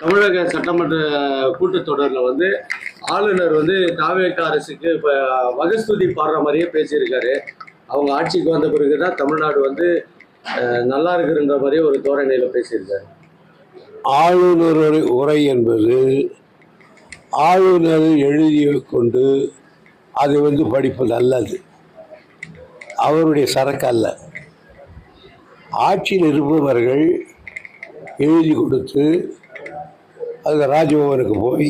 தமிழக சட்டமன்ற கூட்டத்தொடரில் வந்து ஆளுநர் வந்து தாவேக அரசுக்கு இப்போ வகஸ்துதி பாடுற மாதிரியே பேசியிருக்காரு. அவங்க ஆட்சிக்கு வந்த பிறகு தான் தமிழ்நாடு வந்து நல்லா இருக்குன்ற மாதிரியே ஒரு தோரணையில் பேசியிருக்காரு. ஆளுநர் உரை என்பது ஆளுநர் எழுதி கொண்டு அதை வந்து படிப்பது அல்லது அவருடைய சரக்கு அல்ல. ஆட்சியில் இருப்பவர்கள் எழுதி கொடுத்து அது ராஜ்பவனுக்கு போய்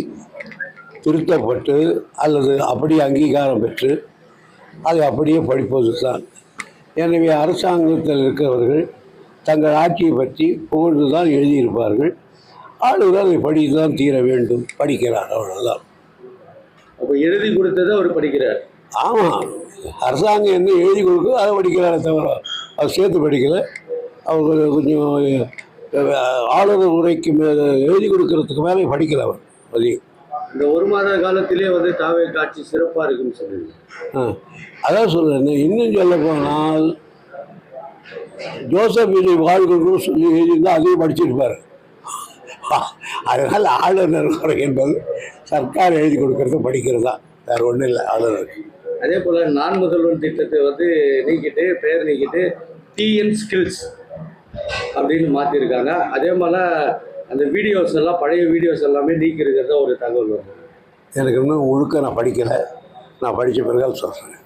திருத்தப்பட்டு அல்லது அப்படியே அங்கீகாரம் பெற்று அதை அப்படியே படிப்பது தான். எனவே அரசாங்கத்தில் இருக்கிறவர்கள் தங்கள் ஆட்சியை பற்றி புகழ்ந்து தான் எழுதியிருப்பார்கள். ஆளுநர் அதை படித்து தான் தீர வேண்டும், படிக்கிறார், அவ்வளோதான். அப்போ எழுதி கொடுத்ததை அவர் படிக்கிறார். ஆமாம், அரசாங்கம் என்ன எழுதி கொடுக்குதோ அதை படிக்கிறாரே தவிர அவர் சேர்த்து படிக்கலை. அவர் கொஞ்சம் ஆளுநர் உரைக்கு மேலே எழுதி கொடுக்கறதுக்கு மேலே படிக்கல அவர். இந்த ஒரு மாத காலத்திலே வந்து தாவேக ஆட்சி சிறப்பாக இருக்குன்னு சொல்லுங்க. அதான் சொல்கிறேன். இன்னும் சொல்ல போனால் ஜோசப் இதை வாழ்க்கை சொல்லி எழுதியிருந்தால் அதையும் படிச்சிருப்பார். அதனால் ஆளுநர் உரை என்பது சர்க்கார் எழுதி கொடுக்கறது படிக்கிறது தான், வேறு ஒன்றும் இல்லை ஆளுநர். அதே போல் நான் முதல்வன் திட்டத்தை வந்து நீக்கிட்டு பெயர் நீக்கிட்டு டிஎன் ஸ்கில்ஸ் அப்படின்னு மாற்றிருக்காங்க. அதே போல் அந்த வீடியோஸ் எல்லாம் பழைய வீடியோஸ் எல்லாமே நீக்கிருக்கிறதா ஒரு தகவல் வருது. எனக்கு இன்னும் முழுக்க நான் படிக்கலை. நான் படித்த பிறகு சொல்கிறேன்.